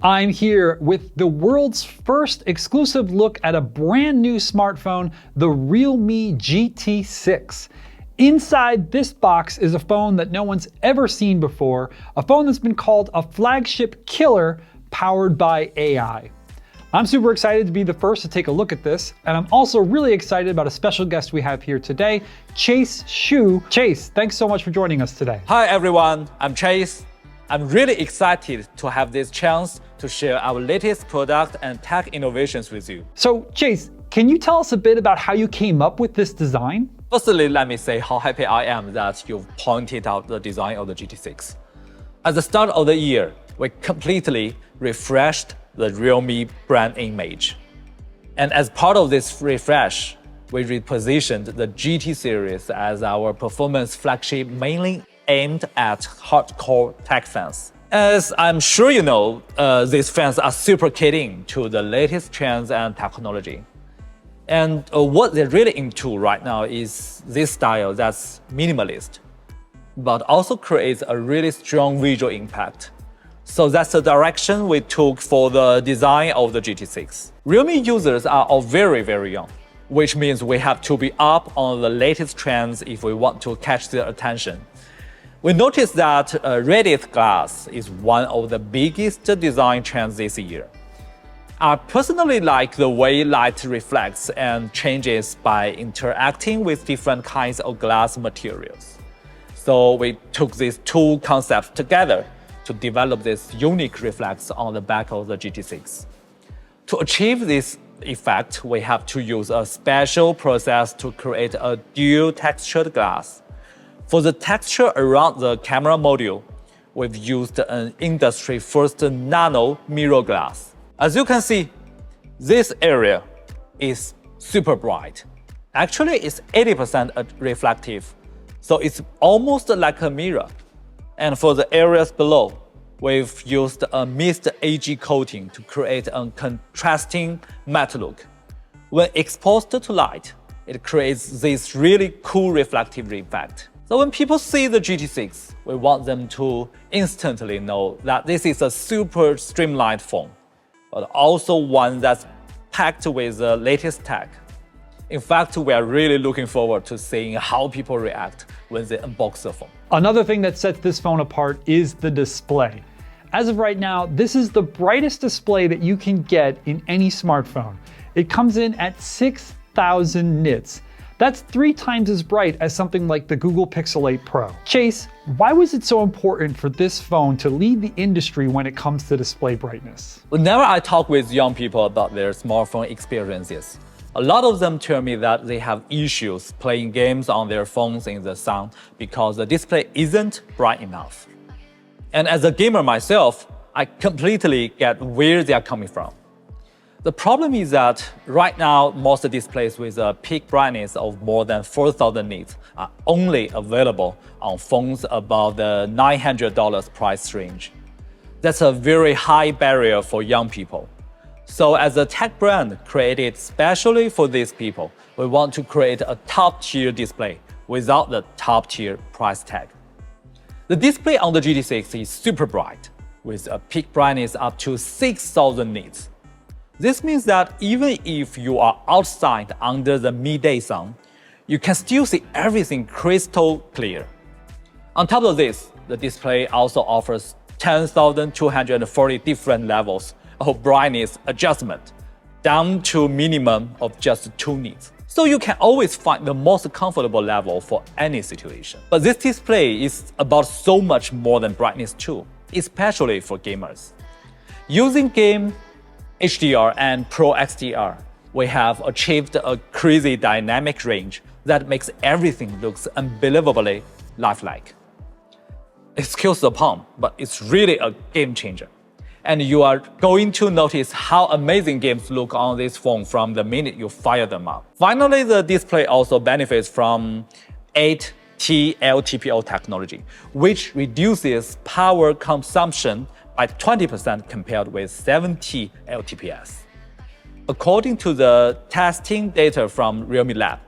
I'm here with the world's first exclusive look at a brand new smartphone, the realme GT6. Inside this box is a phone that no one's ever seen before, a phone that's been called a flagship killer powered by AI. I'm super excited to be the first to take a look at this, and I'm also really excited about a special guest we have here today, Chase Xu. Chase, thanks so much for joining us today. Hi everyone, I'm Chase. I'm really excited to have this chance to share our latest product and tech innovations with you. So Chase, can you tell us a bit about how you came up with this design? Firstly, let me say how happy I am that you've pointed out the design of the GT6. At the start of the year, we completely refreshed the Realme brand image. And as part of this refresh, we repositioned the GT series as our performance flagship mainly aimed at hardcore tech fans. As I'm sure you know, these fans are super keen to the latest trends and technology. And what they're really into right now is this style that's minimalist, but also creates a really strong visual impact. So that's the direction we took for the design of the GT6. Realme users are all very, very young, which means we have to be up on the latest trends if we want to catch their attention. We noticed that radiant glass is one of the biggest design trends this year. I personally like the way light reflects and changes by interacting with different kinds of glass materials. So we took these two concepts together to develop this unique reflex on the back of the GT6. To achieve this effect, we have to use a special process to create a dual textured glass. For the texture around the camera module, we've used an industry-first nano mirror glass. As you can see, this area is super bright. Actually, it's 80% reflective, so it's almost like a mirror. And for the areas below, we've used a mist AG coating to create a contrasting matte look. When exposed to light, it creates this really cool reflective effect. So when people see the GT6, we want them to instantly know that this is a super streamlined phone, but also one that's packed with the latest tech. In fact, we are really looking forward to seeing how people react when they unbox the phone. Another thing that sets this phone apart is the display. As of right now, this is the brightest display that you can get in any smartphone. It comes in at 6,000 nits. That's 3 times as bright as something like the Google Pixel 8 Pro. Chase, why was it so important for this phone to lead the industry when it comes to display brightness? Whenever I talk with young people about their smartphone experiences, a lot of them tell me that they have issues playing games on their phones in the sun because the display isn't bright enough. And as a gamer myself, I completely get where they are coming from. The problem is that right now, most displays with a peak brightness of more than 4,000 nits are only available on phones above the $900 price range. That's a very high barrier for young people. So as a tech brand created specially for these people, we want to create a top-tier display without the top-tier price tag. The display on the GT6 is super bright, with a peak brightness up to 6,000 nits. This means that even if you are outside under the midday sun, you can still see everything crystal clear. On top of this, the display also offers 10,240 different levels of brightness adjustment, down to a minimum of just 2 nits. So you can always find the most comfortable level for any situation. But this display is about so much more than brightness too, especially for gamers. Using Game HDR and Pro XDR, we have achieved a crazy dynamic range that makes everything look unbelievably lifelike. Excuse the pun, but it's really a game changer. And you are going to notice how amazing games look on this phone from the minute you fire them up. Finally, the display also benefits from 8T LTPO technology, which reduces power consumption by 20% compared with 7T LTPS. According to the testing data from Realme Lab,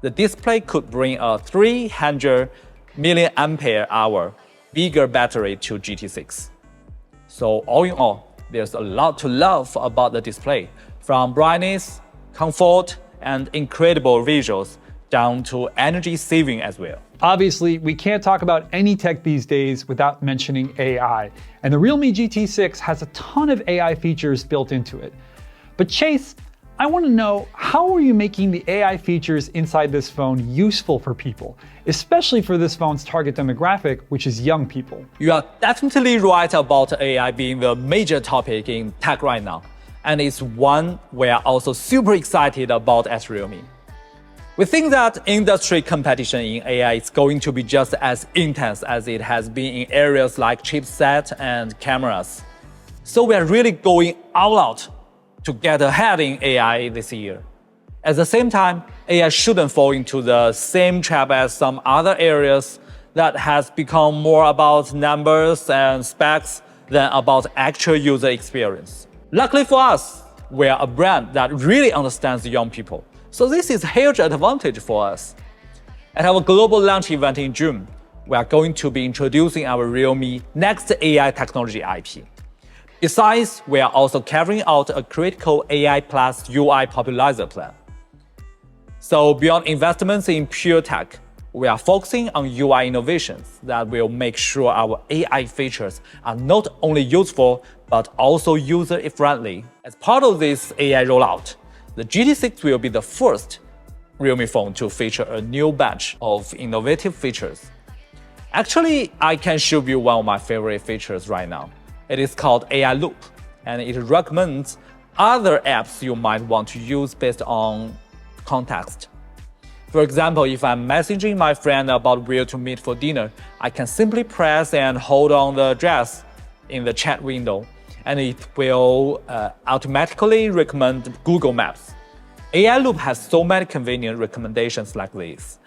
the display could bring a 300 mAh bigger battery to GT6. So all in all, there's a lot to love about the display, from brightness, comfort, and incredible visuals down to energy saving as well. Obviously, we can't talk about any tech these days without mentioning AI, and the Realme GT6 has a ton of AI features built into it. But Chase, I want to know, how are you making the AI features inside this phone useful for people, especially for this phone's target demographic, which is young people? You are definitely right about AI being the major topic in tech right now, and it's one we are also super excited about at Realme. We think that industry competition in AI is going to be just as intense as it has been in areas like chipset and cameras. So we are really going all out to get ahead in AI this year. At the same time, AI shouldn't fall into the same trap as some other areas that has become more about numbers and specs than about actual user experience. Luckily for us, we are a brand that really understands young people. So this is a huge advantage for us. At our global launch event in June, we are going to be introducing our Realme next AI technology IP. Besides, we are also carrying out a critical AI plus UI popularizer plan. So beyond investments in pure tech, we are focusing on UI innovations that will make sure our AI features are not only useful, but also user-friendly. As part of this AI rollout, the GT6 will be the first Realme phone to feature a new batch of innovative features. Actually, I can show you one of my favorite features right now. It is called AI Loop, and it recommends other apps you might want to use based on context. For example, if I'm messaging my friend about where to meet for dinner, I can simply press and hold on the address in the chat window, and it will automatically recommend Google Maps. AI Loop has so many convenient recommendations like this,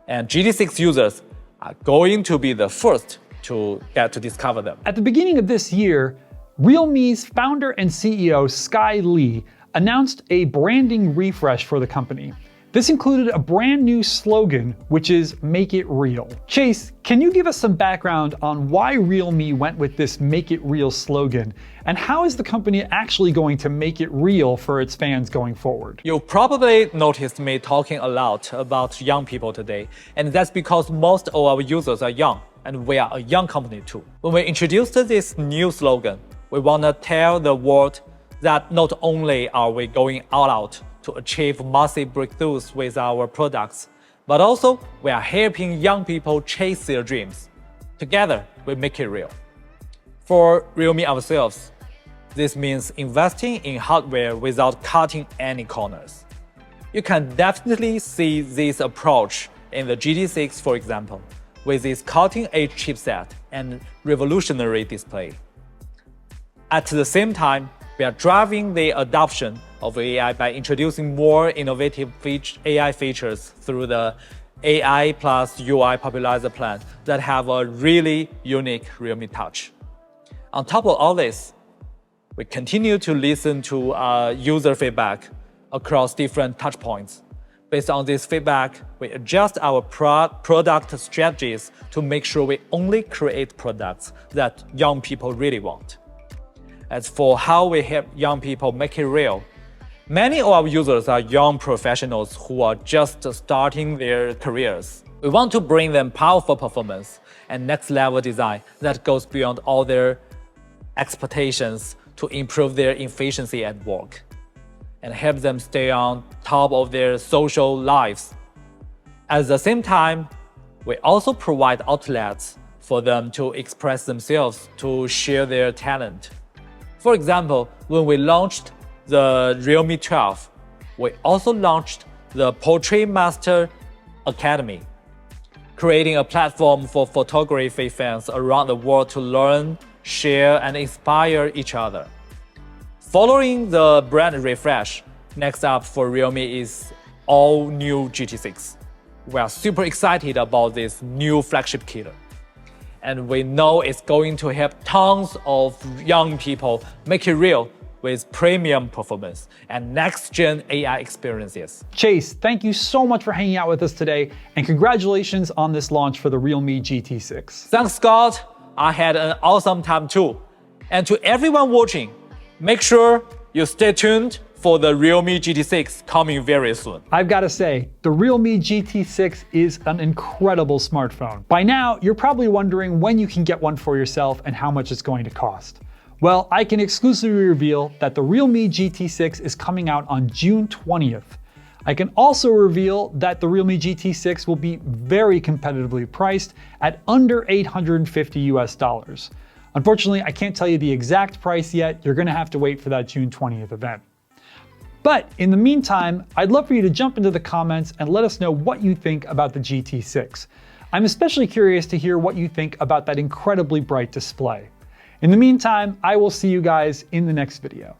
and GT6 users are going to be the first to get to discover them. At the beginning of this year, Realme's founder and CEO Sky Lee announced a branding refresh for the company. This included a brand new slogan, which is "Make It Real." Chase, can you give us some background on why Realme went with this "Make It Real" slogan, and how is the company actually going to make it real for its fans going forward? You've probably noticed me talking a lot about young people today, and that's because most of our users are young, and we are a young company too. When we introduced this new slogan, we want to tell the world that not only are we going all out to achieve massive breakthroughs with our products, but also we are helping young people chase their dreams. Together, we make it real. For Realme ourselves, this means investing in hardware without cutting any corners. You can definitely see this approach in the GT6, for example, with its cutting-edge chipset and revolutionary display. At the same time, we are driving the adoption of AI by introducing more innovative AI features through the AI plus UI popularizer plan that have a really unique Realme touch. On top of all this, we continue to listen to user feedback across different touchpoints. Based on this feedback, we adjust our product strategies to make sure we only create products that young people really want. As for how we help young people make it real, many of our users are young professionals who are just starting their careers. We want to bring them powerful performance and next-level design that goes beyond all their expectations to improve their efficiency at work and help them stay on top of their social lives. At the same time, we also provide outlets for them to express themselves, to share their talent. For example, when we launched the Realme 12, we also launched the Portrait Master Academy, creating a platform for photography fans around the world to learn, share, and inspire each other. Following the brand refresh, next up for Realme is all new GT6. We are super excited about this new flagship killer. And we know it's going to help tons of young people make it real with premium performance and next-gen AI experiences. Chase, thank you so much for hanging out with us today, and congratulations on this launch for the Realme GT6. Thanks, Scott. I had an awesome time too. And to everyone watching, Make sure you stay tuned for the Realme GT6 coming very soon. I've got to say, the Realme GT6 is an incredible smartphone. By now, you're probably wondering when you can get one for yourself and how much it's going to cost. Well, I can exclusively reveal that the Realme GT6 is coming out on June 20th. I can also reveal that the Realme GT6 will be very competitively priced at under $850 US. Unfortunately, I can't tell you the exact price yet. You're gonna have to wait for that June 20th event. But in the meantime, I'd love for you to jump into the comments and let us know what you think about the GT6. I'm especially curious to hear what you think about that incredibly bright display. In the meantime, I will see you guys in the next video.